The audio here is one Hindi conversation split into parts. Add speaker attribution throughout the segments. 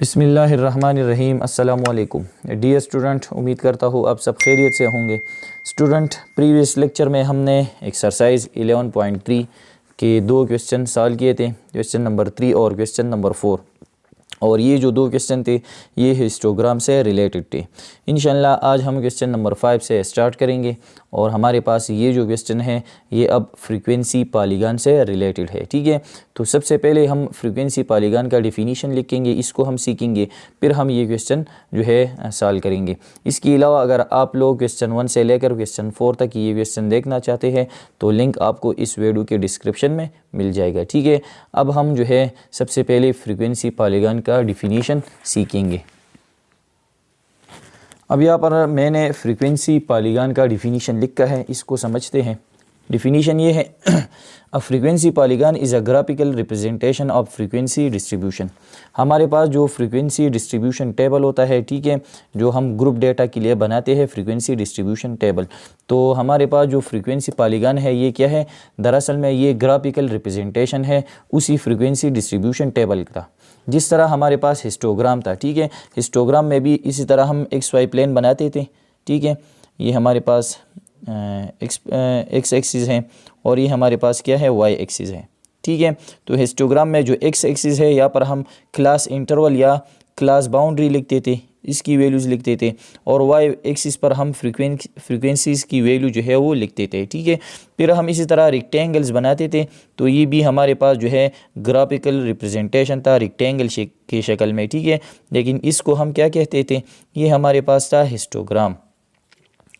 Speaker 1: बिस्मिल्लाहिर्रहमानिर्रहीम। अस्सलामु अलैकुम डियर स्टूडेंट, उम्मीद करता हूँ आप सब खैरियत से होंगे। स्टूडेंट, प्रीवियस लेक्चर में हमने एक्सरसाइज 11.3 के दो क्वेश्चन सॉल्व किए थे, क्वेश्चन नंबर 3 और क्वेश्चन नंबर 4। और ये जो दो क्वेश्चन थे ये हिस्टोग्राम से रिलेटेड थे। इंशाल्लाह आज हम क्वेश्चन नंबर 5 से स्टार्ट करेंगे और हमारे पास ये जो क्वेश्चन है ये अब फ्रीक्वेंसी पॉलीगॉन से रिलेटेड है। ठीक है, तो सबसे पहले हम फ्रीक्वेंसी पॉलीगॉन का डिफिनीशन लिखेंगे, इसको हम सीखेंगे, फिर हम ये क्वेश्चन जो है सॉल्व करेंगे। इसके अलावा अगर आप लोग क्वेश्चन 1 से लेकर क्वेश्चन 4 तक ये क्वेश्चन देखना चाहते हैं तो लिंक आपको इस वीडियो के डिस्क्रिप्शन में मिल जाएगा। ठीक है, अब हम जो है सबसे पहले फ्रीक्वेंसी पॉलीगॉन का डिफिनीशन सीखेंगे। अब यहाँ पर मैंने फ्रीक्वेंसी पॉलीगॉन का डिफिनीशन लिखा है, इसको समझते हैं। डिफिनीशन ये है, a frequency polygon is a graphical representation of frequency distribution. हमारे पास जो फ्रीक्वेंसी डिस्ट्रीब्यूशन टेबल होता है, ठीक है, जो हम ग्रुप डेटा के लिए बनाते हैं फ्रीक्वेंसी डिस्ट्रीब्यूशन टेबल, तो हमारे पास जो फ्रीक्वेंसी पॉलीगॉन है ये क्या है, दरअसल में ये ग्राफिकल रिप्रेजेंटेशन है उसी फ्रीक्वेंसी डिस्ट्रीब्यूशन टेबल का। जिस तरह हमारे पास हिस्टोग्राम था, ठीक है, हिस्टोग्राम में भी इसी तरह हम एक्स वाई प्लेन बनाते थे। ठीक है, ये हमारे पास एक्स एक्सिस है और ये हमारे पास क्या है, वाई एक्सिस है। ठीक है, तो हिस्टोग्राम में जो एक्स एक्सिस है यहाँ पर हम क्लास इंटरवल या क्लास बाउंड्री लिखते थे, इसकी वैल्यूज़ लिखते थे, और वाई एक्सिस पर हम फ्रीक्वेंसीज़ की वैल्यू जो है वो लिखते थे। ठीक है, फिर हम इसी तरह रेक्टेंगल्स बनाते थे, तो ये भी हमारे पास जो है ग्राफिकल रिप्रेजेंटेशन था रेक्टेंगल की शक्ल में। ठीक है, लेकिन इसको हम क्या कहते थे, ये हमारे पास था हिस्टोग्राम।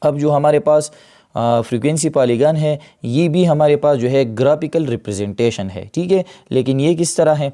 Speaker 1: अब जो हमारे पास फ्रीक्वेंसी पॉलीगॉन है ये भी हमारे पास जो है ग्राफिकल रिप्रेजेंटेशन है। ठीक है, लेकिन ये किस तरह है,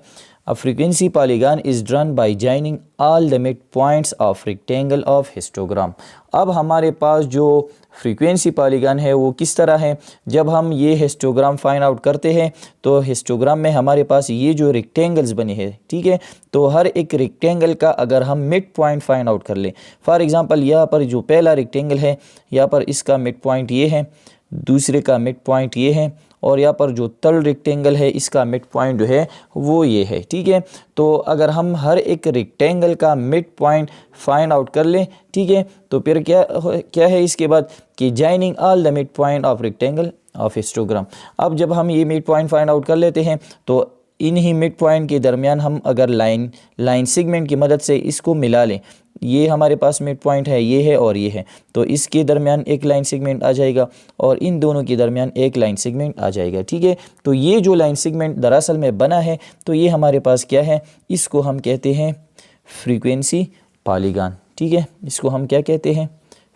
Speaker 1: A frequency polygon is drawn by joining all the midpoints of rectangle of histogram। अब हमारे पास जो फ्रीक्वेंसी पॉलीगॉन है वो किस तरह है, जब हम ये हिस्टोग्राम फाइंड आउट करते हैं तो हिस्टोग्राम में हमारे पास ये जो रेक्टेंगल्स बने हैं, ठीक है, तो हर एक रेक्टेंगल का अगर हम मिड पॉइंट फाइंड आउट कर लें, फॉर एग्जांपल यहाँ पर जो पहला रेक्टेंगल है यहाँ पर इसका मिड पॉइंट ये है, दूसरे का मिड पॉइंट ये है, और यहाँ पर जो थर्ड रेक्टेंगल है इसका मिड पॉइंट जो है वो ये है। ठीक है, तो अगर हम हर एक रेक्टेंगल का मिड पॉइंट फाइंड आउट कर लें, ठीक है, तो फिर क्या है इसके बाद कि joining all the mid point of rectangle of histogram. अब जब हम ये मिड पॉइंट फाइंड आउट कर लेते हैं तो इन्हीं मिड पॉइंट के दरमियान हम अगर लाइन सेगमेंट की मदद से इसको मिला लें, ये हमारे पास मिड पॉइंट है, ये है और ये है, तो इसके दरमियान एक लाइन सेगमेंट आ जाएगा और इन दोनों के दरमियान एक लाइन सेगमेंट आ जाएगा। ठीक है, तो ये जो लाइन सेगमेंट दरअसल में बना है तो ये हमारे पास क्या है, इसको हम कहते हैं फ्रीक्वेंसी पॉलीगॉन। ठीक है, इसको हम क्या कहते हैं,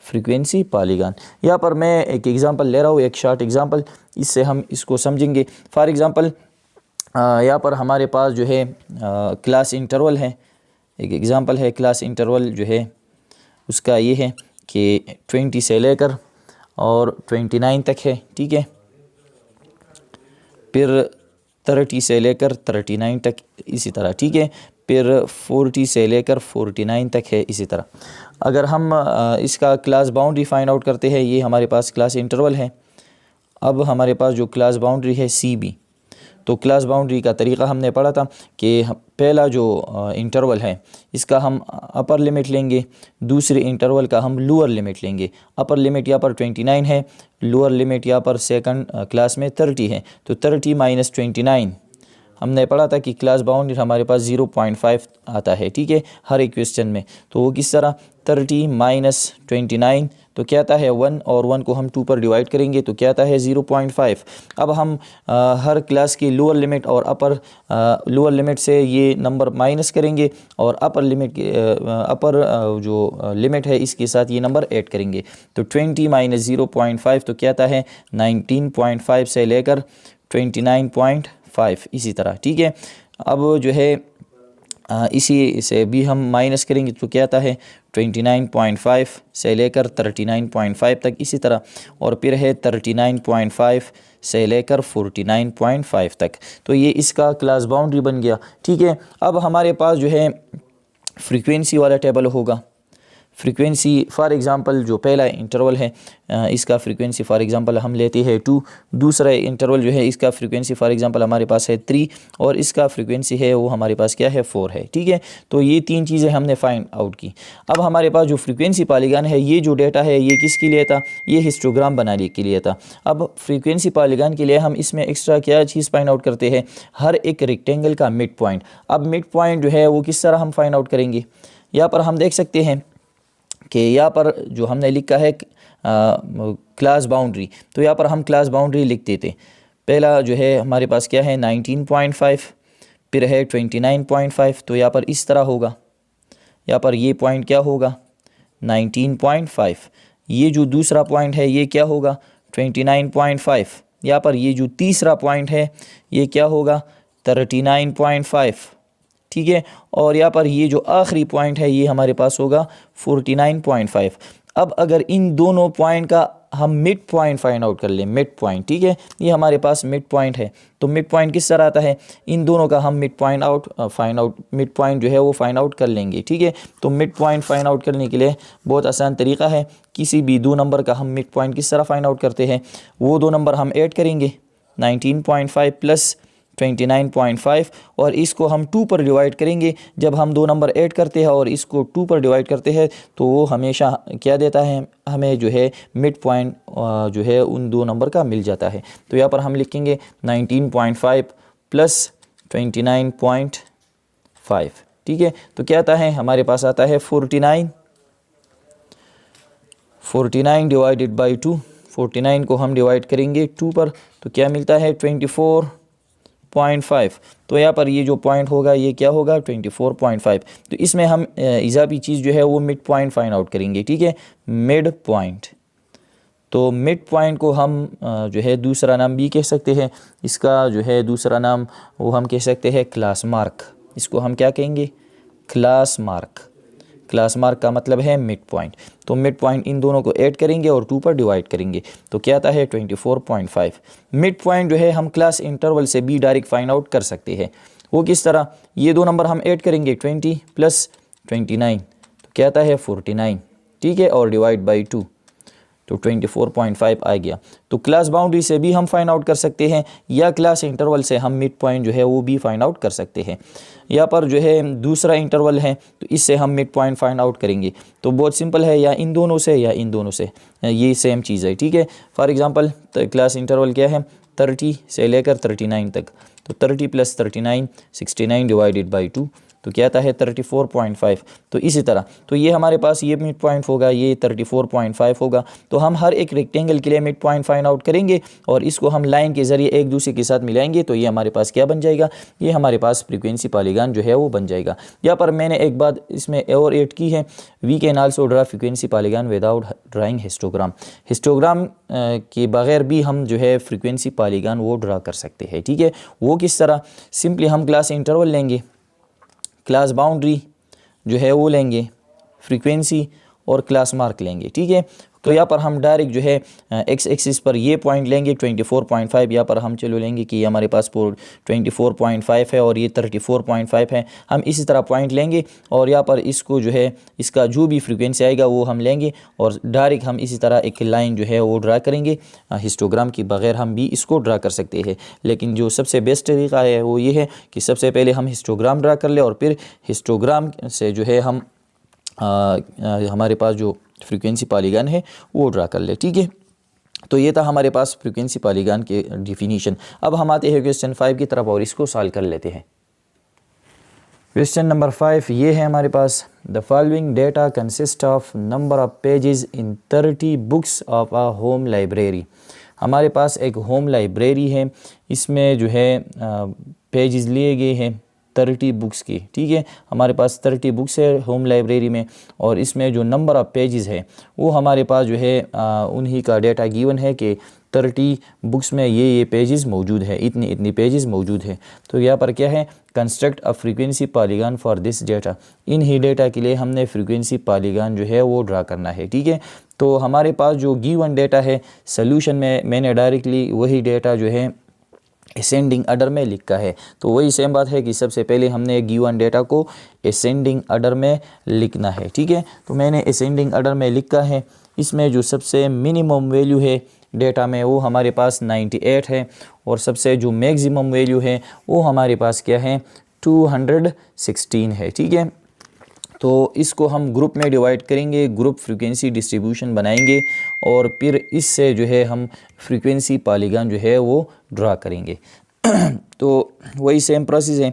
Speaker 1: फ्रीक्वेंसी पॉलीगॉन। यहाँ पर मैं एक एग्जांपल ले रहा हूँ, एक शॉर्ट एग्जांपल, इससे हम इसको समझेंगे। फॉर एग्जांपल यहाँ पर हमारे पास जो है क्लास इंटरवल है, एक एग्जांपल है क्लास इंटरवल जो है उसका ये है कि 20 से लेकर और 29 तक है। ठीक है, फिर 30 से लेकर 39 तक इसी तरह। ठीक है, फिर 40 से लेकर 49 तक है इसी तरह। अगर हम इसका क्लास बाउंड्री फाइंड आउट करते हैं, ये हमारे पास क्लास इंटरवल है। अब हमारे पास जो क्लास बाउंड्री है CB, तो क्लास बाउंड्री का तरीक़ा हमने पढ़ा था कि पहला जो इंटरवल है इसका हम अपर लिमिट लेंगे, दूसरे इंटरवल का हम लोअर लिमिट लेंगे। अपर लिमिट यहाँ पर 29 है, लोअर लिमिट यहाँ पर सेकंड क्लास में 30 है, तो 30 माइनस 29 हमने पढ़ा था कि क्लास बाउंड्री हमारे पास 0.5 आता है। ठीक है, हर एक क्वेश्चन में, तो वो किस तरह 30 माइनस 29 तो क्या आता है 1, और 1 को हम 2 पर डिवाइड करेंगे तो क्या आता है 0.5। अब हम हर क्लास की लोअर लिमिट और अपर लोअर लिमिट से ये नंबर माइनस करेंगे और अपर लिमिट अपर जो लिमिट है इसके साथ ये नंबर ऐड करेंगे, तो 20 माइनस 0.5 तो क्या आता है 19.5 से लेकर 29.5 इसी तरह। ठीक है, अब जो है इसी से भी हम माइनस करेंगे तो क्या आता है 29.5 से लेकर 39.5 तक इसी तरह, और फिर है 39.5 से लेकर 49.5 तक, तो ये इसका क्लास बाउंड्री बन गया। ठीक है, अब हमारे पास जो है फ्रीक्वेंसी वाला टेबल होगा। फ्रीक्वेंसी फॉर एग्ज़ाम्पल जो पहला इंटरवल है इसका फ्रीक्वेंसी फॉर एग्ज़ाम्पल हम लेते हैं 2, दूसरा इंटरवल जो है इसका फ्रीक्वेंसी फॉर एग्ज़ाम्पल हमारे पास है 3 और इसका फ्रीक्वेंसी है वो हमारे पास क्या है 4 है। ठीक है, तो ये 3 चीज़ें हमने फाइंड आउट की। अब हमारे पास जो फ्रीक्वेंसी पॉलीगॉन है, ये जो डेटा है ये किसके लिए था, ये हिस्टोग्राम बनाने के लिए था। अब फ्रीक्वेंसी पॉलीगॉन के लिए हम इसमें एक्स्ट्रा क्या चीज़ फाइंड आउट करते हैं, हर एक रेक्टेंगल का मिड पॉइंट। अब मिड पॉइंट जो है वो किस तरह हम फाइंड आउट करेंगे, यहाँ पर हम देख सकते हैं कि यहाँ पर जो हमने लिखा है क्लास बाउंड्री, तो यहाँ पर हम क्लास बाउंड्री लिख देते। पहला जो है हमारे पास क्या है 19.5, फिर है 29.5, तो यहाँ पर इस तरह होगा। यहाँ पर ये पॉइंट क्या होगा 19.5, ये जो दूसरा पॉइंट है ये क्या होगा 29.5, यहाँ पर ये जो तीसरा पॉइंट है ये क्या होगा 39.5। ठीक है, और यहाँ पर ये जो आखिरी पॉइंट है ये हमारे पास होगा 49.5। अब अगर इन दोनों पॉइंट का हम मिड पॉइंट फाइंड आउट कर लें, मिड पॉइंट, ठीक है, ये हमारे पास मिड पॉइंट है, तो मिड पॉइंट किस तरह आता है, इन दोनों का हम मिड पॉइंट मिड पॉइंट जो है वो फाइंड आउट कर लेंगे। ठीक है, तो मिड पॉइंट फाइंड आउट करने के लिए बहुत आसान तरीका है, किसी भी दो नंबर का हम मिड पॉइंट किस तरह फाइंड आउट करते हैं, वो दो नंबर हम ऐड करेंगे 19.5 प्लस 29.5 और इसको हम 2 पर डिवाइड करेंगे। जब हम दो नंबर ऐड करते हैं और इसको 2 पर डिवाइड करते हैं तो वो हमेशा क्या देता है, हमें जो है मिड पॉइंट जो है उन दो नंबर का मिल जाता है। तो यहाँ पर हम लिखेंगे 19.5 प्लस 29.5। ठीक है, तो क्या आता है, हमारे पास आता है 49 डिवाइडेड बाई 2। 49 को हम डिवाइड करेंगे 2 पर तो क्या मिलता है 24.5। तो यहाँ पर ये जो पॉइंट होगा ये क्या होगा 24.5। तो इसमें हम इजाफी चीज़ जो है वो मिड पॉइंट फाइंड आउट करेंगे। ठीक है, मिड पॉइंट, तो मिड पॉइंट को हम जो है दूसरा नाम भी कह सकते हैं, इसका जो है दूसरा नाम वो हम कह सकते हैं क्लास मार्क। इसको हम क्या कहेंगे, क्लास मार्क। क्लास मार्क का मतलब है मिड पॉइंट। तो मिड पॉइंट इन दोनों को ऐड करेंगे और 2 पर डिवाइड करेंगे तो क्या आता है 24.5। मिड पॉइंट जो है हम क्लास इंटरवल से भी डायरेक्ट फाइंड आउट कर सकते हैं। वो किस तरह, ये दो नंबर हम ऐड करेंगे 20 प्लस 29 तो क्या आता है 49। ठीक है, और डिवाइड बाई 2 तो 24.5 आ गया। तो क्लास बाउंड्री से भी हम फाइंड आउट कर सकते हैं या क्लास इंटरवल से हम मिड पॉइंट जो है वो भी फाइंड आउट कर सकते हैं। यहाँ पर जो है दूसरा इंटरवल है तो इससे हम मिड पॉइंट फाइंड आउट करेंगे। तो बहुत सिंपल है, या इन दोनों से या इन दोनों से, ये सेम चीज़ है। ठीक है, फॉर एग्जांपल क्लास इंटरवल क्या है 30 से लेकर 39 तक, तो 30 प्लस 39 69 डिवाइडेड बाई 2 तो क्या आता है 34.5। तो इसी तरह तो ये हमारे पास ये मिड पॉइंट होगा, ये 34.5 होगा। तो हम हर एक रेक्टेंगल के लिए मिड पॉइंट फाइंड आउट करेंगे और इसको हम लाइन के ज़रिए एक दूसरे के साथ मिलाएंगे तो ये हमारे पास क्या बन जाएगा, ये हमारे पास फ्रीक्वेंसी पॉलीगॉन जो है वो बन जाएगा। यहाँ पर मैंने एक बात इसमें और ऐड की है, we can also draw frequency polygon without drawing histogram. Histogram के बगैर भी हम जो है फ्रीक्वेंसी पॉलीगॉन वो ड्रा कर सकते हैं। ठीक है, वो किस तरह, सिंपली हम क्लास इंटरवल लेंगे, क्लास बाउंड्री जो है वो लेंगे, फ्रीक्वेंसी और क्लास मार्क लेंगे। ठीक है, तो यहाँ पर हम डायरेक्ट जो है एक्स एक्सिस पर ये पॉइंट लेंगे 24.5, यहाँ पर हम चलो लेंगे कि हमारे पास 24.5 है और ये 34.5 है। हम इसी तरह पॉइंट लेंगे और यहाँ पर इसको जो है इसका जो भी फ्रीक्वेंसी आएगा वो हम लेंगे और डायरेक्ट हम इसी तरह एक लाइन जो है वो ड्रा करेंगे। हिस्टोग्राम के बगैर हम भी इसको ड्रा कर सकते हैं, लेकिन जो सबसे बेस्ट तरीका है वो ये है कि सबसे पहले हम हिस्टोग्राम ड्रा कर ले और फिर हिस्टोग्राम से जो है हम हमारे पास जो फ्रीक्वेंसी पॉलीगॉन है वो ड्रा कर ले। ठीक है, तो ये था हमारे पास फ्रीक्वेंसी पॉलीगॉन के डिफिनीशन। अब हम आते हैं क्वेश्चन 5 की तरफ और इसको सॉल्व कर लेते हैं। क्वेश्चन नंबर 5 ये है हमारे पास, the following data consist of number of pages in 30 books of a home library. हमारे पास एक होम लाइब्रेरी है, इसमें जो है पेजेस लिए गए हैं 30 बुक्स की। ठीक है, हमारे पास 30 बुक्स है होम लाइब्रेरी में और इसमें जो नंबर ऑफ़ पेजेस है वो हमारे पास जो है उन्हीं का डेटा गिवन है कि 30 बुक्स में ये पेजेस मौजूद है, इतनी पेजेस मौजूद है। तो यहाँ पर क्या है, construct a frequency polygon for this data. In he data के लिए हमने फ्रीक्वेंसी पॉलीगॉन जो है वो ड्रा करना है। ठीक है, तो हमारे पास जो गिवन डेटा है सोल्यूशन में मैंने डायरेक्टली वही डेटा जो है असेंडिंग ऑर्डर में लिखा है। तो वही सेम बात है कि सबसे पहले हमने गिवन डेटा को असेंडिंग ऑर्डर में लिखना है, ठीक है। तो मैंने असेंडिंग ऑर्डर में लिखा है। इसमें जो सबसे मिनिमम वैल्यू है डेटा में वो हमारे पास 98 है, और सबसे जो मैक्सिमम वैल्यू है वो हमारे पास क्या है 216 है, ठीक है। तो इसको हम ग्रुप में डिवाइड करेंगे, ग्रुप फ्रीक्वेंसी डिस्ट्रीब्यूशन बनाएंगे, और फिर इससे जो है हम फ्रीक्वेंसी पॉलीगॉन जो है वो ड्रा करेंगे। तो वही सेम प्रोसेस है।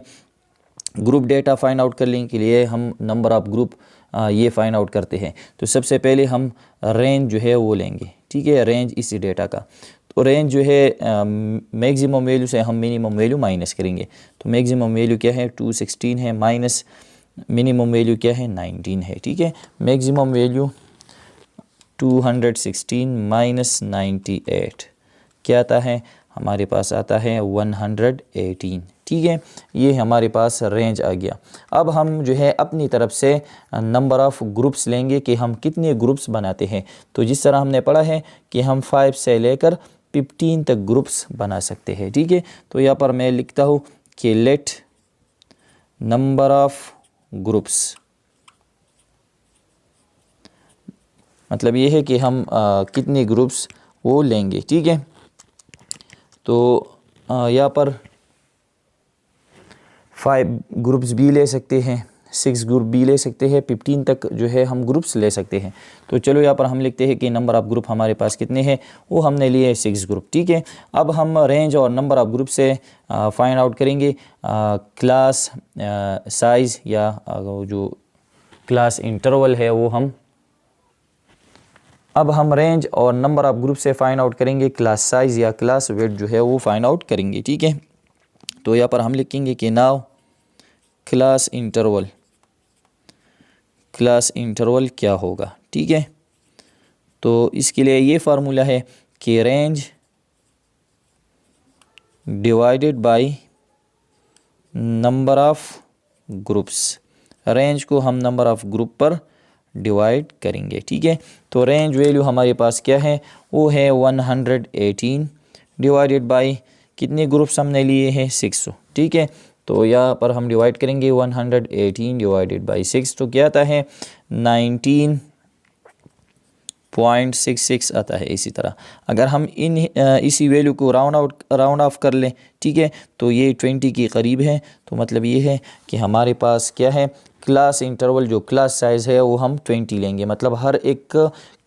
Speaker 1: ग्रुप डेटा फाइंड आउट करने के लिए हम नंबर ऑफ ग्रुप ये फाइंड आउट करते हैं। तो सबसे पहले हम रेंज जो है वो लेंगे, ठीक है, रेंज इसी डेटा का। तो रेंज जो है मैक्सिमम वैल्यू से हम मिनिमम वैल्यू माइनस करेंगे। तो मैक्सिमम वैल्यू क्या है 216 है, माइनस मिनिमम वैल्यू क्या है 19 है, ठीक है। मैक्सिमम वैल्यू 216 माइनस 98 क्या आता है, हमारे पास आता है 118, ठीक है। ये हमारे पास रेंज आ गया। अब हम जो है अपनी तरफ से नंबर ऑफ़ ग्रुप्स लेंगे कि हम कितने ग्रुप्स बनाते हैं। तो जिस तरह हमने पढ़ा है कि हम 5 से लेकर 15 तक ग्रुप्स बना सकते हैं, ठीक है। तो यहाँ पर मैं लिखता हूँ कि लेट नंबर ऑफ़ ग्रुप्स, मतलब ये है कि हम कितने ग्रुप्स वो लेंगे, ठीक है। तो यहाँ पर 5 ग्रुप्स भी ले सकते हैं, 6 ग्रुप भी ले सकते हैं, 15 तक जो है हम ग्रुप्स ले सकते हैं। तो चलो यहाँ पर हम लिखते हैं कि नंबर ऑफ़ ग्रुप हमारे पास कितने हैं, वो हमने लिए 6 ग्रुप, ठीक है। अब हम रेंज और नंबर ऑफ़ ग्रुप से फाइंड आउट करेंगे क्लास साइज़ या जो क्लास इंटरवल है वो हम, अब हम रेंज और नंबर ऑफ़ ग्रुप से फाइंड आउट करेंगे क्लास साइज़ या क्लास वेट जो है वो फाइंड आउट करेंगे, ठीक है। तो यहाँ पर हम लिखेंगे कि नाउ क्लास इंटरवल क्या होगा, ठीक है। तो इसके लिए ये फार्मूला है कि range divided by number of groups, range को हम नंबर ऑफ़ ग्रुप पर डिवाइड करेंगे, ठीक है। तो रेंज वैल्यू हमारे पास क्या है, वो है 118 डिवाइडेड बाय कितने ग्रुप्स हमने लिए हैं 6, ठीक है। तो यहाँ पर हम डिवाइड करेंगे 118 डिवाइडेड बाय 6, तो क्या आता है 19.66 आता है। इसी तरह अगर हम इसी वैल्यू को राउंड ऑफ कर लें, ठीक है, तो ये 20 के करीब है। तो मतलब ये है कि हमारे पास क्या है क्लास इंटरवल जो क्लास साइज़ है वो हम 20 लेंगे, मतलब हर एक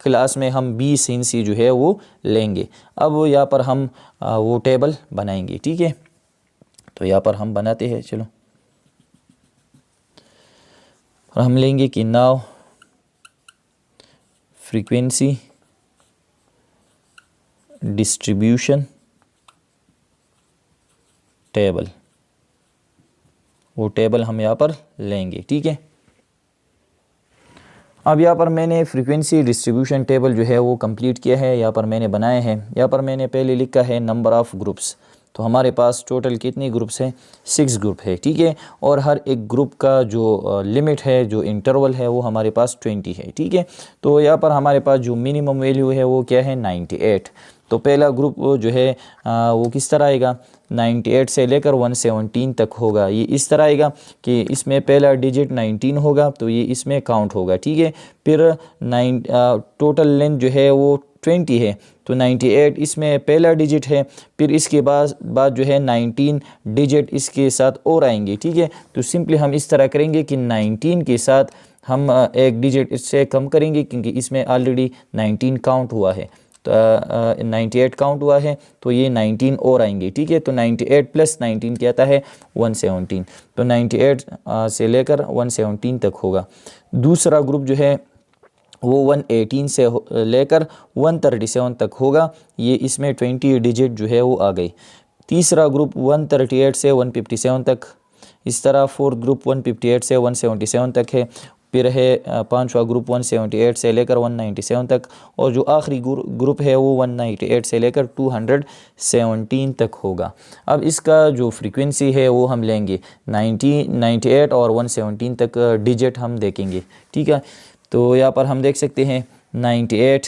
Speaker 1: क्लास में हम 20 हिस्से जो है वो लेंगे। अब यहाँ पर हम वो टेबल बनाएंगे, ठीक है। तो यहाँ पर हम बनाते हैं, चलो, और हम लेंगे कि नाउ फ्रीक्वेंसी डिस्ट्रीब्यूशन टेबल, वो टेबल हम यहाँ पर लेंगे, ठीक है। अब यहाँ पर मैंने फ्रीक्वेंसी डिस्ट्रीब्यूशन टेबल जो है वो कंप्लीट किया है, यहाँ पर मैंने बनाए हैं। यहाँ पर मैंने पहले लिखा है नंबर ऑफ़ ग्रुप्स, तो हमारे पास टोटल कितने ग्रुप्स हैं 6 ग्रुप है, ठीक है। और हर एक ग्रुप का जो लिमिट है, जो इंटरवल है वो हमारे पास 20 है, ठीक है। तो यहाँ पर हमारे पास जो मिनिमम वैल्यू है वो क्या है 98। तो पहला ग्रुप जो है वो किस तरह आएगा 98 से लेकर 117 तक होगा। ये इस तरह आएगा कि इसमें पहला डिजिट 19 होगा, तो ये इसमें काउंट होगा, ठीक है। फिर टोटल लेंथ जो है वो 20 है, तो 98 इसमें पहला डिजिट है। फिर इसके बाद जो है 19 डिजिट इसके साथ और आएंगे, ठीक है। तो सिंपली हम इस तरह करेंगे कि 19 के साथ हम एक डिजिट इससे कम करेंगे, क्योंकि इसमें ऑलरेडी 19 काउंट हुआ है, तो 98 काउंट हुआ है, तो ये 19 और आएंगे, ठीक है। तो 98 प्लस 19 क्या आता है 117, तो 98 से लेकर 117 तक होगा। दूसरा ग्रुप जो है वो 118 से लेकर 137 तक होगा, ये इसमें 20 डिजिट जो है वो आ गई। तीसरा ग्रुप 138 से 157 तक, इस तरह फोर्थ ग्रुप 158 से 177 तक है। फिर है पांचवा ग्रुप 178 से लेकर 197 तक, और जो आखिरी ग्रुप है वो 198 से लेकर 217 तक होगा। अब इसका जो फ्रीक्वेंसी है वो हम लेंगे 98 और 117 तक डिजिट हम देखेंगे, ठीक है। तो यहाँ पर हम देख सकते हैं 98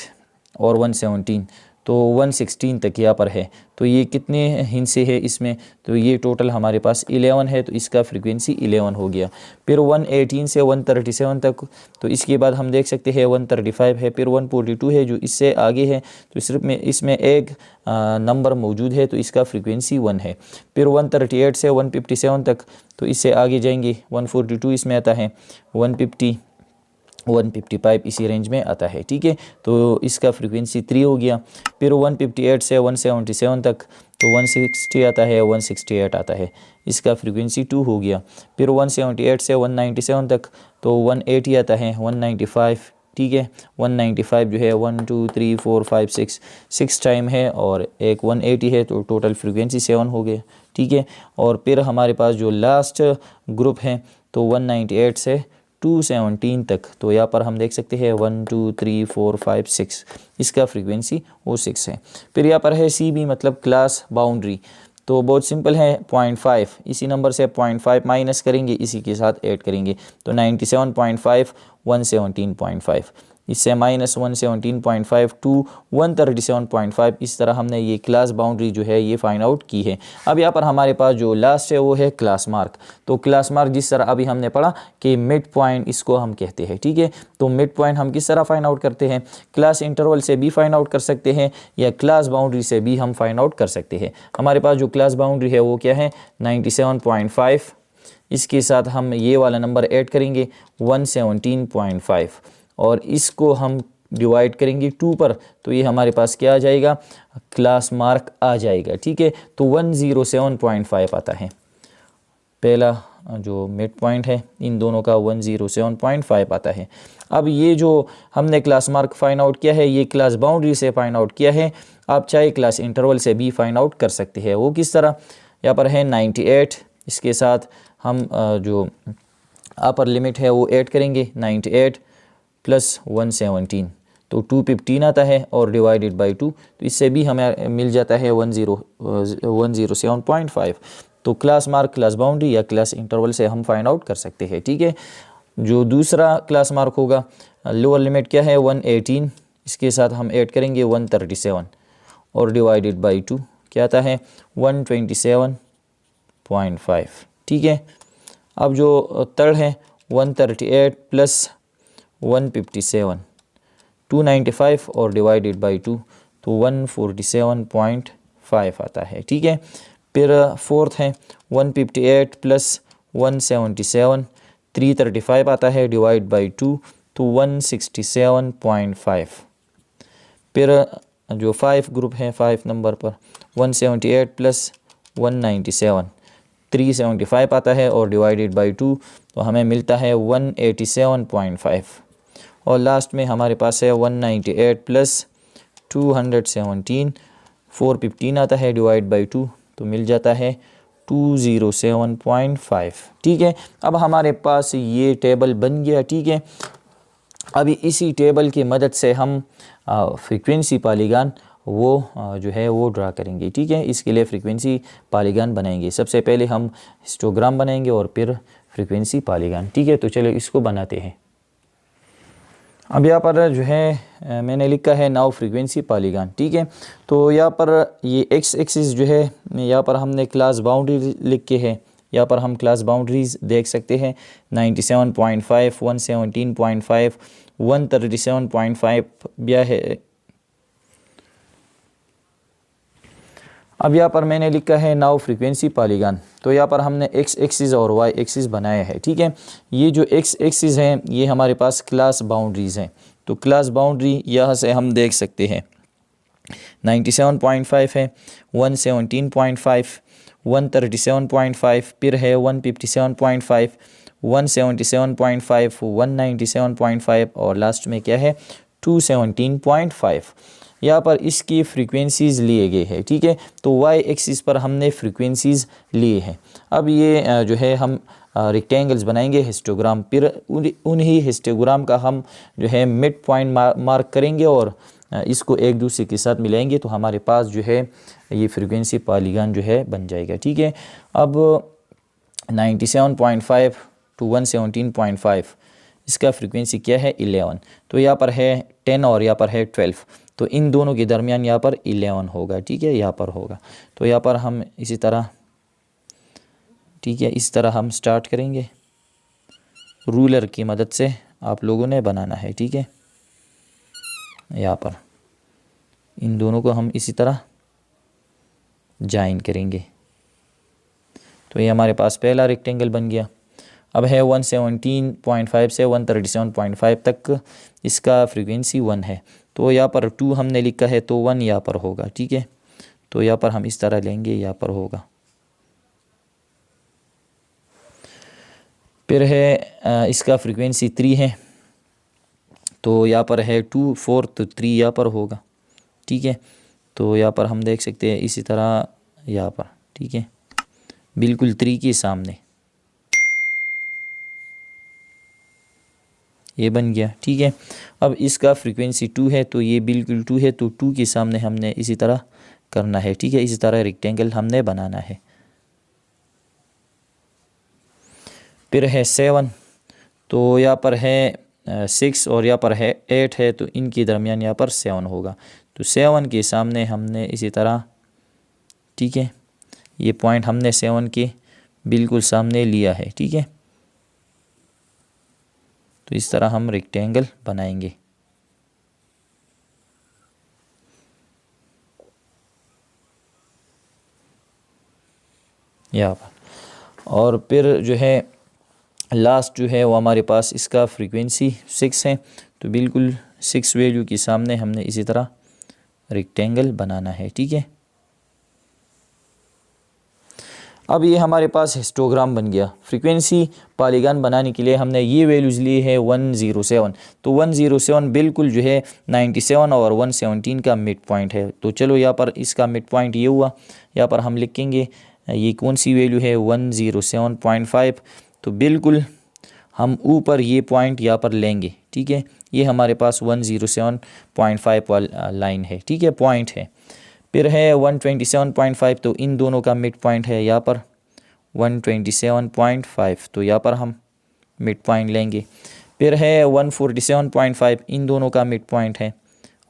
Speaker 1: और 117, तो 116 तक यहाँ पर है। तो ये कितने हिस्से है इसमें, तो ये टोटल हमारे पास 11 है, तो इसका फ्रीक्वेंसी 11 हो गया। फिर 118 से 137 तक, तो इसके बाद हम देख सकते हैं 135 है, फिर 142 है जो इससे आगे है, तो सिर्फ में इसमें एक नंबर मौजूद है, तो इसका फ्रीक्वेंसी 1 है। फिर 138 से 157 तक, तो इससे आगे जाएंगे 142 इसमें आता है, 150 155 इसी रेंज में आता है, ठीक है। तो इसका फ्रीक्वेंसी 3 हो गया। फिर 158 से 177 तक, तो 160 आता है, 168 आता है, इसका फ्रीक्वेंसी 2 हो गया। फिर 178 से 197 तक, तो 180 आता है, 195, ठीक है। 195 जो है 1 2 3 4 5 6 टाइम है और एक 180 है, तो टोटल फ्रीक्वेंसी 7 हो गया, ठीक है। और फिर हमारे पास जो लास्ट ग्रुप है, तो 198 से 217 तक, तो यहाँ पर हम देख सकते हैं 1 2 3 4 5 6, इसका फ्रीक्वेंसी वो 6 है। फिर यहाँ पर है CB मतलब क्लास बाउंड्री, तो बहुत सिंपल है 0.5, इसी नंबर से 0.5 माइनस करेंगे, इसी के साथ ऐड करेंगे, तो 97.5 117.5, इससे माइनस 117.5 टू 137.5, इस तरह हमने ये क्लास बाउंड्री जो है ये फाइंड आउट की है। अब यहाँ पर हमारे पास जो लास्ट है वो है क्लास मार्क। तो क्लास मार्क जिस तरह अभी हमने पढ़ा कि मिड पॉइंट इसको हम कहते हैं, ठीक है। तो मिड पॉइंट हम किस तरह फाइंड आउट करते हैं, क्लास इंटरवल से भी फाइंड आउट कर सकते हैं या क्लास बाउंड्री से भी हम फाइंड आउट कर सकते हैं। हमारे पास जो क्लास बाउंड्री है वो क्या है 97.5, इसके साथ हम ये वाला नंबर ऐड करेंगे 117.5 और इसको हम डिवाइड करेंगे 2 पर, तो ये हमारे पास क्या आ जाएगा, क्लास मार्क आ जाएगा, ठीक है। तो 107.5 आता है, पहला जो मिड पॉइंट है इन दोनों का 107.5 आता है। अब ये जो हमने क्लास मार्क फाइंड आउट किया है, ये क्लास बाउंड्री से फाइंड आउट किया है, आप चाहे क्लास इंटरवल से भी फाइंड आउट कर सकते हैं। वो किस तरह, यहाँ पर है 98, इसके साथ हम जो अपर लिमिट है वो ऐड करेंगे 98 प्लस 117, तो 215 आता है और डिवाइडेड बाई 2, तो इससे भी हमें मिल जाता है 107.5। तो क्लास मार्क क्लास बाउंड्री या क्लास इंटरवल से हम फाइंड आउट कर सकते हैं, ठीक है। जो दूसरा क्लास मार्क होगा, लोअर लिमिट क्या है 118, इसके साथ हम ऐड करेंगे 137 और डिवाइडेड बाई 2 क्या आता है 127.5, ठीक है। अब जो थर्ड है 138 प्लस 157, 295 और डिवाइडेड बाई 2, तो 147.5 आता है, ठीक है। फिर फोर्थ है 158 प्लस 177, 335 आता है, डिवाइड बाई 2, तो 167.5। फिर जो 5 ग्रुप है 5 नंबर पर 178 प्लस 197, 375 आता है और डिवाइडेड बाई 2, तो हमें मिलता है 187.5। और लास्ट में हमारे पास है 198 प्लस 217, 415 आता है, डिवाइड बाई 2, तो मिल जाता है 207.5, ठीक है। अब हमारे पास ये टेबल बन गया, ठीक है। अभी इसी टेबल की मदद से हम फ्रीक्वेंसी पॉलीगॉन वो जो है वो ड्रा करेंगे, ठीक है। इसके लिए फ्रीक्वेंसी पॉलीगॉन बनाएंगे। सबसे पहले हम हिस्टोग्राम बनाएंगे और फिर फ्रीक्वेंसी पॉलीगॉन, ठीक है। तो चलो इसको बनाते हैं। अब यहाँ पर जो है मैंने लिखा है नाउ फ्रीक्वेंसी पॉलीगॉन, ठीक है। तो यहाँ पर ये एक्स एक्सिस जो है यहाँ पर हमने क्लास बाउंड्री लिख के है, यहाँ पर हम क्लास बाउंड्रीज देख सकते हैं 97.5, 117.5, 137.5 भी है। अब यहाँ पर मैंने लिखा है नाउ फ्रीक्वेंसी पॉलीगॉन, तो यहाँ पर हमने एक्स एक्सिस और वाई एक्सिस बनाया है, ठीक है। ये जो एक्स एक्सिस है ये हमारे पास क्लास बाउंड्रीज़ हैं, तो क्लास बाउंड्री यहाँ से हम देख सकते हैं 97.5 है, 117.5, 137.5, फिर है 157.5, 177.5, 197.5 और लास्ट में क्या है 217.5। यहाँ पर इसकी फ्रीक्वेंसीज़ लिए गए हैं, ठीक है। तो वाई एक्सिस पर हमने फ्रीक्वेंसीज़ लिए हैं। अब ये जो है हम रेक्टेंगल्स बनाएंगे हिस्टोग्राम, फिर उन्हीं हिस्टोग्राम का हम जो है मिड पॉइंट मार्क करेंगे और इसको एक दूसरे के साथ मिलाएंगे, तो हमारे पास जो है ये फ्रीक्वेंसी पॉलीगॉन जो है बन जाएगा, ठीक है। अब 97.5 टू 117.5 इसका फ्रीक्वेंसी क्या है 11, तो यहाँ पर है 10 और यहाँ पर है 12, तो इन दोनों के दरमियान यहाँ पर 11 होगा, ठीक है, यहाँ पर होगा। तो यहाँ पर हम इसी तरह, ठीक है, इस तरह हम स्टार्ट करेंगे। रूलर की मदद से आप लोगों ने बनाना है, ठीक है। यहाँ पर इन दोनों को हम इसी तरह ज्वाइन करेंगे। तो ये हमारे पास पहला रेक्टेंगल बन गया। अब है 117.5 से 137.5 तक इसका फ्रीक्वेंसी 1 है। तो यहाँ पर 2 हमने लिखा है, तो 1 यहाँ पर होगा, ठीक है। तो यहाँ पर हम इस तरह लेंगे, यहाँ पर होगा। फिर है इसका फ्रीक्वेंसी 3 है, तो यहाँ पर है 2 4, तो 3 यहाँ पर होगा, ठीक है। तो यहाँ पर हम देख सकते हैं इसी तरह यहाँ पर, ठीक है, बिल्कुल 3 के सामने ये बन गया, ठीक है। अब इसका फ्रीक्वेंसी 2 है, तो ये बिल्कुल 2 है, तो 2 के सामने हमने इसी तरह करना है, ठीक है। इसी तरह रेक्टेंगल हमने बनाना है। फिर है 7, तो यहाँ पर है 6 और यहाँ पर है 8 है, तो इनके दरमियान यहाँ पर 7 होगा। तो 7 के सामने हमने इसी तरह, ठीक है, ये पॉइंट हमने 7 के बिल्कुल सामने लिया है, ठीक है। तो इस तरह हम रेक्टेंगल बनाएंगे। यहाँ पर और फिर जो है लास्ट जो है वो हमारे पास इसका फ्रीक्वेंसी 6 है, तो बिल्कुल 6 वैल्यू के सामने हमने इसी तरह रेक्टेंगल बनाना है, ठीक है। अब ये हमारे पास हिस्टोग्राम बन गया। फ्रीक्वेंसी पॉलीगॉन बनाने के लिए हमने ये वैल्यूज़ ली है 107। तो 107 बिल्कुल जो है 97 और 117 का मिड पॉइंट है। तो चलो यहाँ पर इसका मिड पॉइंट ये हुआ, यहाँ पर हम लिखेंगे ये कौन सी वैल्यू है 107.5। तो बिल्कुल हम ऊपर ये पॉइंट यहाँ पर लेंगे, ठीक है। ये हमारे पास 107.5 वाला लाइन है, ठीक है, पॉइंट है। फिर है 127.5, तो इन दोनों का मिड पॉइंट है यहाँ पर 127.5, तो यहाँ पर हम मिड पॉइंट लेंगे। फिर है 147.5, इन दोनों का मिड पॉइंट है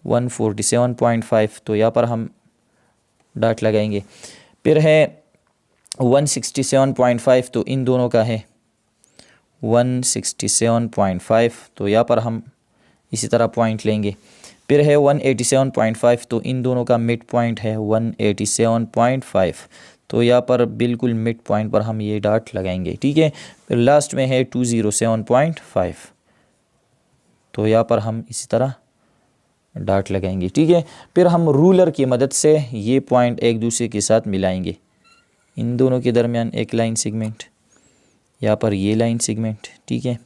Speaker 1: 147.5, तो यहाँ पर हम डॉट लगाएंगे। फिर है 167.5, तो इन दोनों का है 167.5, तो यहाँ पर हम इसी तरह पॉइंट लेंगे। फिर है 187.5, तो इन दोनों का मिड पॉइंट है 187.5, तो यहाँ पर बिल्कुल मिड पॉइंट पर हम ये डॉट लगाएंगे, ठीक है। फिर लास्ट में है 207.5, तो यहाँ पर हम इसी तरह डॉट लगाएंगे, ठीक है। फिर हम रूलर की मदद से ये पॉइंट एक दूसरे के साथ मिलाएंगे। इन दोनों के दरमियान एक लाइन सेगमेंट, यहाँ पर ये लाइन सेगमेंट, ठीक है,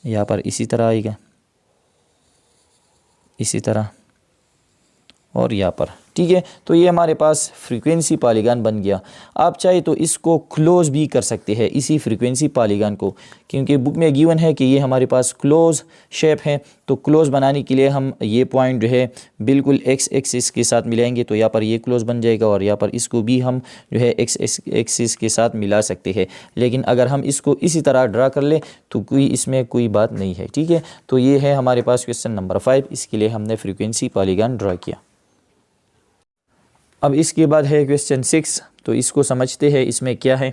Speaker 1: यहाँ पर इसी तरह आएगा, इसी तरह और यहाँ पर, ठीक है। तो ये हमारे पास फ्रीक्वेंसी पॉलीगॉन बन गया। आप चाहे तो इसको क्लोज भी कर सकते हैं इसी फ्रीक्वेंसी पॉलीगॉन को, क्योंकि बुक में गिवन है कि ये हमारे पास क्लोज शेप है। तो क्लोज बनाने के लिए हम ये पॉइंट जो है बिल्कुल एक्स एक्सिस के साथ मिलाएंगे, तो यहाँ पर ये क्लोज बन जाएगा और यहाँ पर इसको भी हम जो है एक्स एक्सिस के साथ मिला सकते हैं। लेकिन अगर हम इसको इसी तरह ड्रा कर ले तो कोई इसमें कोई बात नहीं है, ठीक है। तो ये है हमारे पास क्वेश्चन नंबर 5, इसके लिए हमने फ्रीक्वेंसी पॉलीगॉन ड्रा किया। अब इसके बाद है क्वेश्चन 6, तो इसको समझते हैं इसमें क्या है।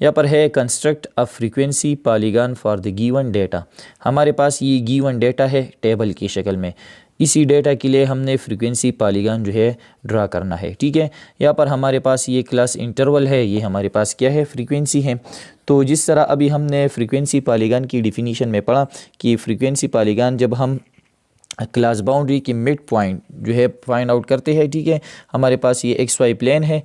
Speaker 1: यहाँ पर है construct a frequency polygon for the given data. हमारे पास ये गिवन डेटा है टेबल की शक्ल में, इसी डेटा के लिए हमने फ्रीक्वेंसी पॉलीगॉन जो है ड्रा करना है, ठीक है। यहाँ पर हमारे पास ये क्लास इंटरवल है, ये हमारे पास क्या है फ्रीक्वेंसी है। तो जिस तरह अभी हमने फ्रीक्वेंसी पॉलीगॉन की डिफिनीशन में पढ़ा कि फ्रीक्वेंसी पॉलीगॉन जब हम क्लास बाउंड्री की मिड पॉइंट जो है फाइंड आउट करते हैं, ठीक है। हमारे पास ये एक्स वाई प्लेन है,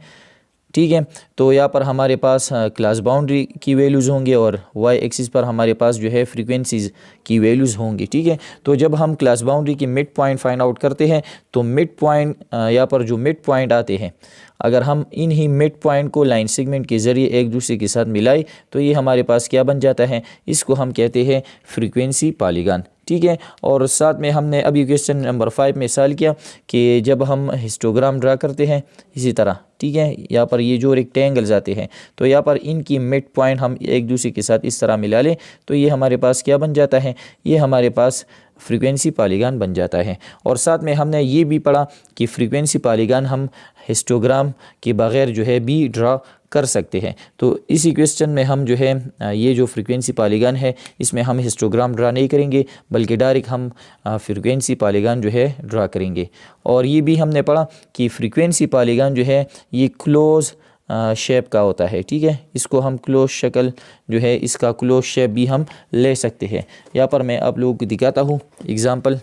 Speaker 1: ठीक है। तो यहाँ पर हमारे पास क्लास बाउंड्री की वैल्यूज़ होंगे और वाई एक्सिस पर हमारे पास जो है फ्रीक्वेंसीज़ की वैल्यूज़ होंगी, ठीक है। तो जब हम क्लास बाउंड्री की मिड पॉइंट फाइंड आउट करते हैं तो मिड पॉइंट यहाँ पर जो मिड पॉइंट आते हैं, अगर हम इन ही मिड पॉइंट को लाइन सेगमेंट के ज़रिए एक दूसरे के साथ मिलाए तो ये हमारे पास क्या बन जाता है, इसको हम कहते हैं फ्रीक्वेंसी पॉलीगॉन। ठीक है। और साथ में हमने अभी क्वेश्चन नंबर 5 में सवाल किया कि जब हम हिस्टोग्राम ड्रा करते हैं इसी तरह, ठीक है, यहाँ पर ये जो रेक्टेंगल्स आते हैं तो यहाँ पर इनकी मिड पॉइंट हम एक दूसरे के साथ इस तरह मिला लें तो ये हमारे पास क्या बन जाता है, ये हमारे पास फ्रीक्वेंसी पॉलीगॉन बन जाता है। और साथ में हमने ये भी पढ़ा कि फ्रीक्वेंसी पॉलीगॉन हम हिस्टोग्राम के बग़ैर जो है भी ड्रा कर सकते हैं। तो इसी क्वेश्चन में हम जो है ये जो फ्रीक्वेंसी पॉलीगॉन है इसमें हम हिस्टोग्राम ड्रा नहीं करेंगे बल्कि डायरेक्ट हम फ्रीक्वेंसी पॉलीगॉन जो है ड्रा करेंगे। और ये भी हमने पढ़ा कि फ्रीक्वेंसी पॉलीगॉन जो है ये क्लोज शेप का होता है, ठीक है, इसको हम क्लोज शक्ल जो है इसका क्लोज शेप भी हम ले सकते हैं। यहाँ पर मैं आप लोगों को दिखाता हूँ एग्ज़ाम्पल।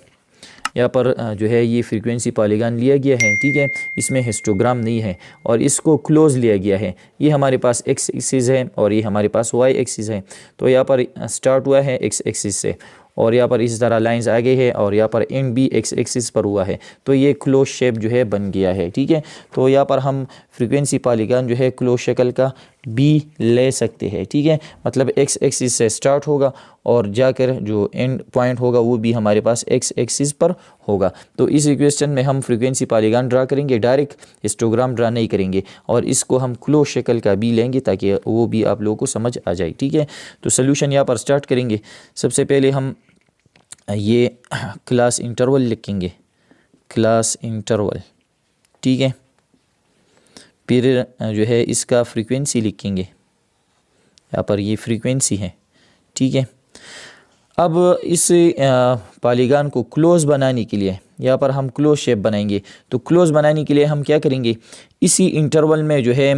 Speaker 1: यहाँ पर जो है ये फ्रीक्वेंसी पॉलीगॉन लिया गया है, ठीक है, इसमें हिस्टोग्राम नहीं है और इसको क्लोज लिया गया है। ये हमारे पास एक्स एक्सिस है और ये हमारे पास वाई एक्सिस है। तो यहाँ पर स्टार्ट हुआ है एक्स एक्सिस से और यहाँ पर इस तरह लाइंस आ गई है और यहाँ पर एंड भी एक्स एक्सिस पर हुआ है, तो ये क्लोज शेप जो है बन गया है, ठीक है। तो यहाँ पर हम फ्रीक्वेंसी पॉलीगॉन जो है क्लोज शक्ल का भी ले सकते हैं, ठीक है, मतलब एक्स एक्सिस से स्टार्ट होगा और जाकर जो एंड पॉइंट होगा वो भी हमारे पास एक्स एक्सिस पर होगा। तो इस इक्वेशन में हम फ्रीक्वेंसी पॉलीगॉन ड्रा करेंगे, डायरेक्ट हिस्टोग्राम ड्रा नहीं करेंगे और इसको हम क्लोज शक्ल का भी लेंगे ताकि वो भी आप लोगों को समझ आ जाए, ठीक है। तो सोल्यूशन यहाँ पर स्टार्ट करेंगे। सबसे पहले हम ये क्लास इंटरवल लिखेंगे, क्लास इंटरवल, ठीक है, फिर जो है इसका फ्रीक्वेंसी लिखेंगे, यहाँ पर ये फ्रीक्वेंसी है, ठीक है। अब इस पॉलीगॉन को क्लोज बनाने के लिए यहाँ पर हम क्लोज शेप बनाएंगे। तो क्लोज बनाने के लिए हम क्या करेंगे, इसी इंटरवल में जो है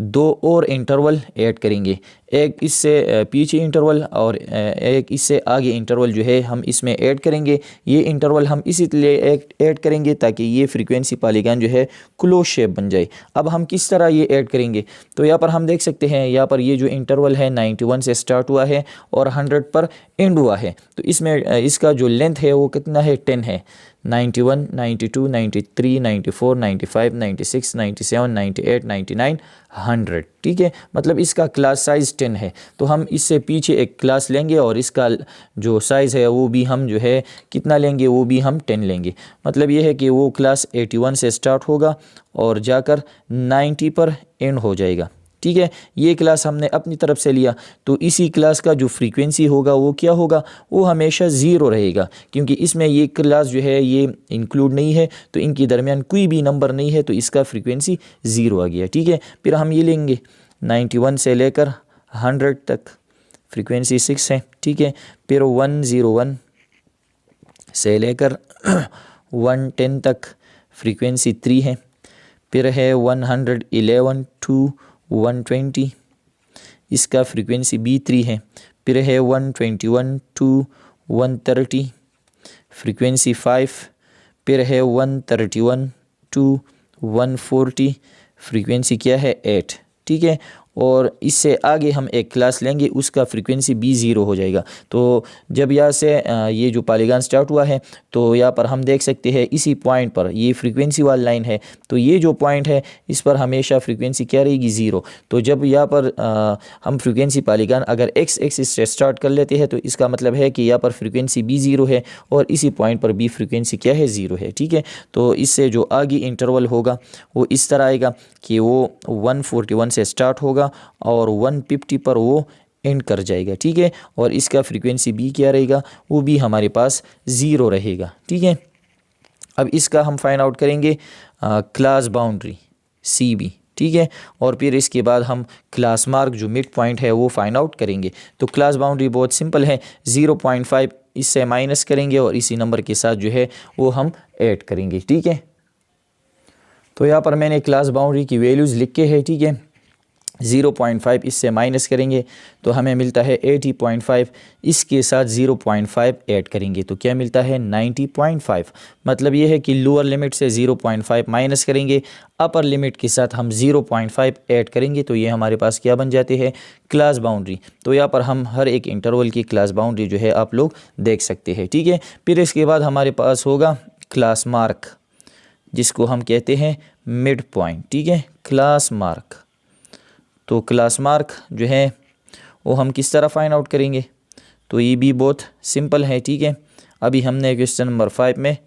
Speaker 1: दो और इंटरवल ऐड करेंगे, एक इससे पीछे इंटरवल और एक इससे आगे इंटरवल जो है हम इसमें ऐड करेंगे। ये इंटरवल हम इसी लिए ऐड करेंगे ताकि ये फ्रीक्वेंसी पॉलीगॉन जो है क्लोज शेप बन जाए। अब हम किस तरह ये ऐड करेंगे, तो यहाँ पर हम देख सकते हैं यहाँ पर ये जो इंटरवल है 91 से स्टार्ट हुआ है और 100 पर एंड हुआ है। तो इसमें इसका जो लेंथ है वो कितना है, 10 है। 91, 92, 93, 94, 95, 96, 97, 98, 99, 100, ठीक है, मतलब इसका क्लास साइज़ 10 है। तो हम इससे पीछे एक क्लास लेंगे और इसका जो साइज़ है वो भी हम जो है कितना लेंगे, वो भी हम 10 लेंगे। मतलब ये है कि वो क्लास 81 से स्टार्ट होगा और जाकर 90 पर एंड हो जाएगा, ठीक है। ये क्लास हमने अपनी तरफ से लिया तो इसी क्लास का जो फ्रीक्वेंसी होगा वो क्या होगा, वो हमेशा ज़ीरो रहेगा क्योंकि इसमें ये क्लास जो है ये इंक्लूड नहीं है तो इनके दरमियान कोई भी नंबर नहीं है तो इसका फ्रीक्वेंसी ज़ीरो आ गया, ठीक है। फिर हम ये लेंगे 91 से लेकर 100 तक फ्रीक्वेंसी 6 है, ठीक है। फिर 101 से लेकर 110 तक फ्रीक्वेंसी 3 है। फिर है 111 टू 120, इसका फ्रीक्वेंसी B3 है। फिर है 121 टू 130 फ्रीक्वेंसी 5। फिर है 131 टू 140 फ्रीक्वेंसी क्या है 8, ठीक है। और इससे आगे हम एक क्लास लेंगे उसका फ्रीक्वेंसी B0 हो जाएगा। तो जब यहाँ से ये जो पॉलीगॉन स्टार्ट हुआ है तो यहाँ पर हम देख सकते हैं इसी पॉइंट पर ये फ्रीक्वेंसी वाली लाइन है तो ये जो पॉइंट है इस पर हमेशा फ्रीक्वेंसी क्या रहेगी, 0। तो जब यहाँ पर हम फ्रीक्वेंसी पॉलीगॉन अगर एक्स एक्सिस से स्टार्ट कर लेते हैं तो इसका मतलब है कि यहाँ पर फ्रीक्वेंसी B0 है और इसी पॉइंट पर भी फ्रीक्वेंसी क्या है, 0 है, ठीक है। तो इससे जो आगे इंटरवल होगा वो इस तरह आएगा कि वो 141 से स्टार्ट होगा और 150 पर वो एंड कर जाएगा, ठीक है। और इसका फ्रीक्वेंसी भी क्या रहेगा, वो भी हमारे पास 0 रहेगा, ठीक है। अब इसका हम फाइंड आउट करेंगे क्लास बाउंड्री CB, ठीक है। और फिर इसके बाद हम क्लास मार्क जो मिड पॉइंट है वो फाइंड आउट करेंगे। तो क्लास बाउंड्री बहुत सिंपल है, 0.5 इससे माइनस करेंगे और इसी नंबर के साथ जो है वो हम ऐड करेंगे, ठीक है। तो यहाँ पर मैंने क्लास बाउंड्री की वैल्यूज़ लिखे हैं, ठीक है। 0.5 इससे माइनस करेंगे तो हमें मिलता है 80.5, इसके साथ 0.5 ऐड करेंगे तो क्या मिलता है 90.5। मतलब ये है कि लोअर लिमिट से 0.5 माइनस करेंगे, अपर लिमिट के साथ हम 0.5 ऐड करेंगे तो ये हमारे पास क्या बन जाते हैं, क्लास बाउंड्री। तो यहाँ पर हम हर एक इंटरवल की क्लास बाउंड्री जो है आप लोग देख सकते हैं, ठीक है। फिर इसके बाद हमारे पास होगा क्लास मार्क जिसको हम कहते हैं मिड पॉइंट, ठीक है, क्लास मार्क। तो क्लास मार्क जो है वो हम किस तरह फाइंड आउट करेंगे, तो ये भी बहुत सिंपल है, ठीक है। अभी हमने क्वेश्चन नंबर 5 में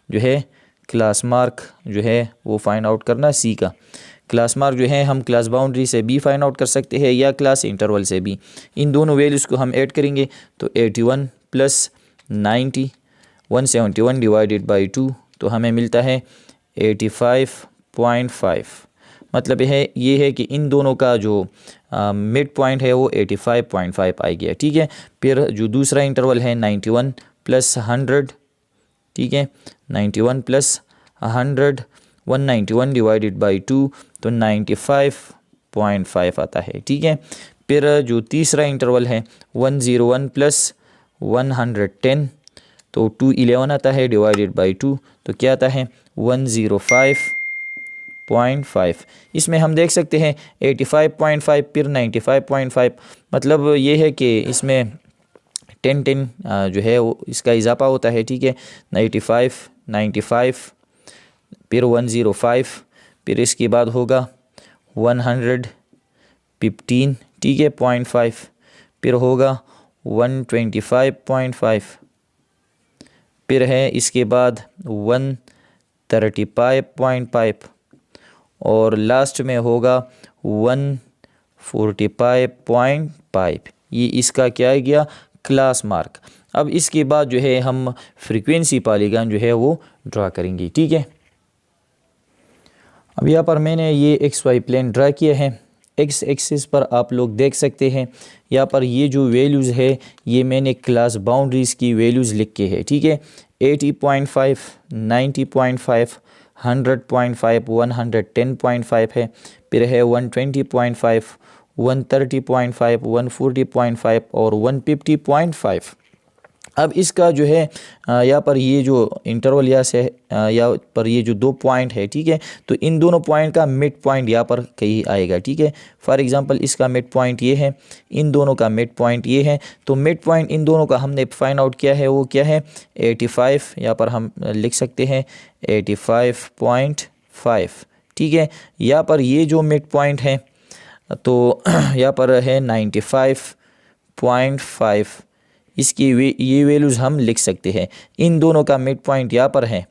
Speaker 1: जो है क्लास मार्क जो है वो फाइंड आउट करना सीखा। क्लास मार्क जो है हम क्लास बाउंड्री से भी फाइंड आउट कर सकते हैं या क्लास इंटरवल से भी। इन दोनों वैल्यूज़ को हम ऐड करेंगे तो 81 प्लस 90 171 डिवाइडेड बाई 2 तो हमें मिलता है 85.5। मतलब ये है कि इन दोनों का जो मिड पॉइंट है वो 85.5 आ गया, ठीक है। फिर जो दूसरा इंटरवल है 91 प्लस 100, ठीक है, 91 प्लस 100 191 डिवाइडेड बाई 2 तो 95.5 आता है, ठीक है। फिर जो तीसरा इंटरवल है 101 प्लस 110 तो 211 आता है डिवाइडेड बाई 2 तो क्या आता है 105.5। इसमें हम देख सकते हैं 85.5 फिर 95.5, मतलब ये है कि इसमें 10 जो है वो इसका इजाफा होता है, ठीक है। 95 फिर 105 फिर इसके बाद होगा 115, ठीक है, 0.5 फिर होगा 125.5 फिर है इसके बाद 135.5 और लास्ट में होगा 145.5। ये इसका क्या है गया क्लास मार्क। अब इसके बाद जो है हम फ्रीक्वेंसी पॉलीगॉन जो है वो ड्रा करेंगे, ठीक है। अब यहाँ पर मैंने ये XY प्लेन ड्रा किया है। एक्स एक्सिस पर आप लोग देख सकते हैं यहाँ पर ये जो वैल्यूज़ है ये मैंने क्लास बाउंड्रीज़ की वैल्यूज़ लिख के है, ठीक है। 80.5 90.5 100.5 110.5 है, फिर है 120.5 130.5 140.5 और 150.5। अब इसका जो है यहाँ पर ये जो इंटरवल यहाँ पर ये जो 2 पॉइंट है, ठीक है, तो इन दोनों पॉइंट का मिड पॉइंट यहाँ पर कहीं आएगा, ठीक है। फॉर एग्जांपल इसका मिड पॉइंट ये है, इन दोनों का मिड पॉइंट ये है, तो मिड पॉइंट इन दोनों का हमने फाइंड आउट किया है, वो क्या है 85। यहाँ पर हम लिख सकते हैं 85.5, ठीक है। यहाँ पर ये जो मिड पॉइंट है तो यहाँ पर है 95.5। इसकी ये वैल्यूज़ हम लिख सकते हैं। इन दोनों का मिड पॉइंट यहाँ पर है,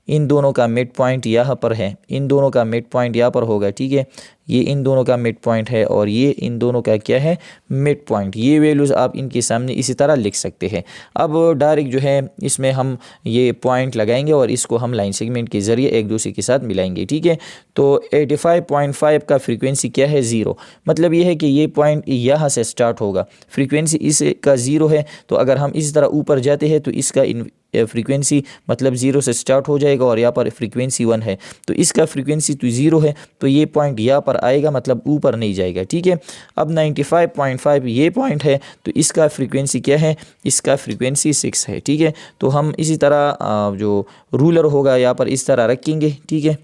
Speaker 1: इन दोनों का मिड पॉइंट यहाँ पर है, इन दोनों का मिड पॉइंट यहाँ पर होगा, ठीक है। ये इन दोनों का मिड पॉइंट है और ये इन दोनों का क्या है मिड पॉइंट। ये वैल्यूज़ आप इनके सामने इसी तरह लिख सकते हैं। अब डायरेक्ट जो है इसमें हम ये पॉइंट लगाएंगे और इसको हम लाइन सेगमेंट के ज़रिए एक दूसरे के साथ मिलाएंगे, ठीक है। तो 85.5 का फ्रीक्वेंसी क्या है 0, मतलब ये है कि ये पॉइंट यहाँ से स्टार्ट होगा, फ्रीक्वेंसी इसका 0 है। तो अगर हम इस तरह ऊपर जाते हैं तो इसका फ्रीक्वेंसी मतलब 0 से स्टार्ट हो जाएगा और यहाँ पर फ्रीक्वेंसी 1 है, तो इसका फ्रीक्वेंसी तो 0 है, तो ये पॉइंट यहाँ पर आएगा, मतलब ऊपर नहीं जाएगा, ठीक है। अब 95.5 ये पॉइंट है, तो इसका फ्रीक्वेंसी क्या है, इसका फ्रीक्वेंसी 6 है, ठीक है। तो हम इसी तरह जो रूलर होगा यहाँ पर इस तरह रखेंगे, ठीक है।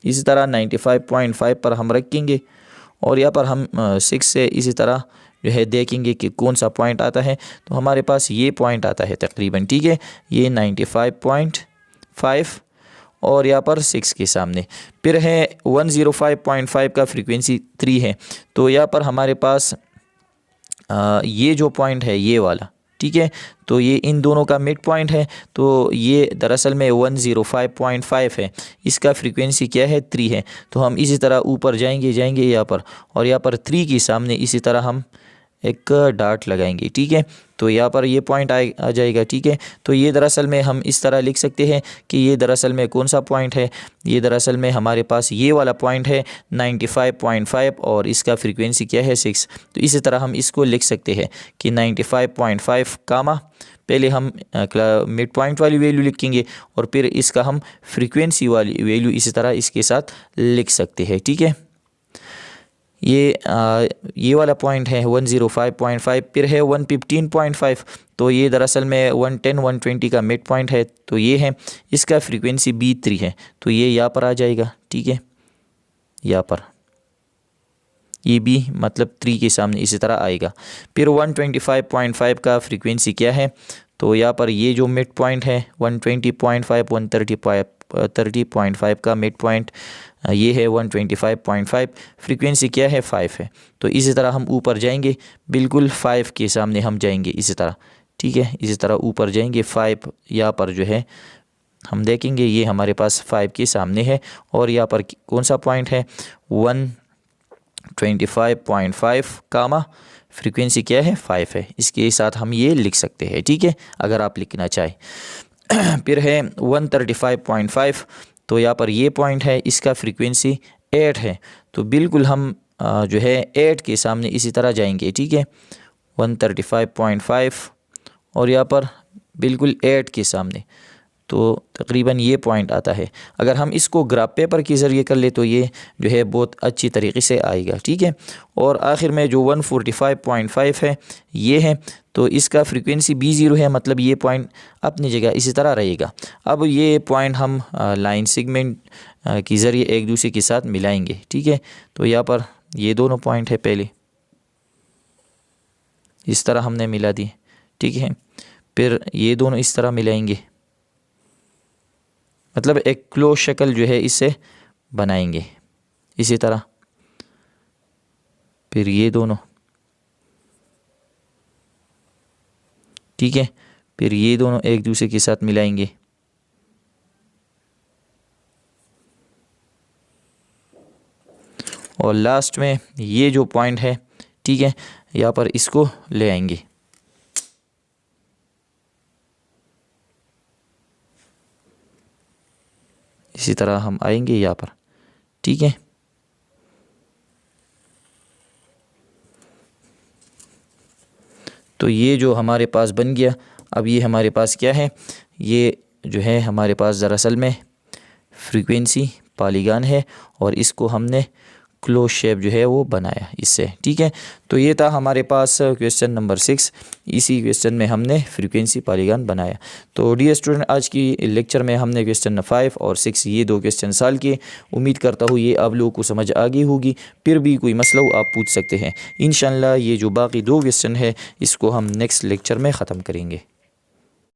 Speaker 1: इसी तरह 95.5 पर हम रखेंगे और यहाँ पर हम 6 से इसी तरह जो है देखेंगे कि कौन सा पॉइंट आता है। तो हमारे पास ये पॉइंट आता है तकरीबन, ठीक है, ये 95.5 और यहाँ पर 6 के सामने। फिर है 105.5 का फ्रीक्वेंसी 3 है, तो यहाँ पर हमारे पास ये जो पॉइंट है ये वाला, ठीक है, तो ये इन दोनों का मिड पॉइंट है। तो ये दरअसल में 105.5 है, इसका फ्रीक्वेंसी क्या है 3 है। तो हम इसी तरह ऊपर जाएंगे यहाँ पर और यहाँ पर 3 के सामने इसी तरह हम एक डॉट लगाएंगे, ठीक है। तो यहाँ पर ये पॉइंट आ जाएगा, ठीक है। तो ये दरअसल में हम इस तरह लिख सकते हैं कि ये दरअसल में कौन सा पॉइंट है, ये दरअसल में हमारे पास ये वाला पॉइंट है 95.5 और इसका फ्रीक्वेंसी क्या है 6। तो इसी तरह हम इसको लिख सकते हैं कि 95.5 कामा पहले हम मिड पॉइंट वाली वैल्यू लिखेंगे और फिर इसका हम फ्रीक्वेंसी वाली वैल्यू इसी तरह इसके साथ लिख सकते हैं, ठीक है। ये वाला पॉइंट है 105.5, फिर है 115.5, तो ये दरअसल में 110 120 का मिड पॉइंट है, तो ये है, इसका फ्रीक्वेंसी B3 है, तो ये यहाँ पर आ जाएगा, ठीक है। यहाँ पर ये B मतलब 3 के सामने इसी तरह आएगा। फिर 125.5 का फ्रीक्वेंसी क्या है, तो यहाँ पर ये जो मिड पॉइंट है 120.5 130.5 का मिड पॉइंट ये है 125.5, फ्रीक्वेंसी क्या है 5 है। तो इसी तरह हम ऊपर जाएंगे, बिल्कुल 5 के सामने हम जाएंगे इसी तरह, ठीक है। इसी तरह ऊपर जाएंगे 5 यहाँ पर जो है हम देखेंगे ये हमारे पास 5 के सामने है और यहाँ पर कौन सा पॉइंट है 125.5 कामा फ्रीक्वेंसी क्या है 5 है। इसके साथ हम ये लिख सकते हैं, ठीक है, अगर आप लिखना चाहें। फिर है 135.5, तो यहाँ पर ये पॉइंट है, इसका फ्रीक्वेंसी 8 है। तो बिल्कुल हम जो है 8 के सामने इसी तरह जाएंगे, ठीक है। 135.5 और यहाँ पर बिल्कुल 8 के सामने, तो तकरीबन ये पॉइंट आता है। अगर हम इसको ग्राफ पेपर के ज़रिए कर ले तो ये जो है बहुत अच्छी तरीके से आएगा, ठीक है। और आखिर में जो 145.5 है ये है, तो इसका फ्रीक्वेंसी B0 है, मतलब ये पॉइंट अपनी जगह इसी तरह रहेगा। अब ये पॉइंट हम लाइन सेगमेंट के ज़रिए एक दूसरे के साथ मिलाएंगे, ठीक है। तो यहाँ पर ये दोनों पॉइंट है, पहले इस तरह हमने मिला दिए, ठीक है। फिर ये दोनों इस तरह मिलाएंगे, मतलब एक क्लोज शक्ल जो है इससे बनाएंगे इसी तरह। फिर ये दोनों, ठीक है। फिर ये दोनों एक दूसरे के साथ मिलाएंगे, और लास्ट में ये जो पॉइंट है, ठीक है, यहाँ पर इसको ले आएंगे। इसी तरह हम आएंगे यहाँ पर, ठीक है। तो ये जो हमारे पास बन गया, अब ये हमारे पास क्या है, ये जो है हमारे पास दरअसल में फ्रीक्वेंसी पॉलीगॉन है और इसको हमने क्लोज शेप जो है वो बनाया इससे, ठीक है। तो ये था हमारे पास क्वेश्चन नंबर 6। इसी क्वेश्चन में हमने फ्रीक्वेंसी पॉलीगॉन बनाया। तो डियर स्टूडेंट, आज की लेक्चर में हमने क्वेश्चन 5 और 6 ये 2 क्वेश्चन सॉल्व किए। उम्मीद करता हूँ ये आप लोगों को समझ आ गई होगी। फिर भी कोई मसला हो आप पूछ सकते हैं। इंशाल्लाह ये जो बाकी 2 क्वेश्चन है इसको हम नेक्स्ट लेक्चर में ख़त्म करेंगे।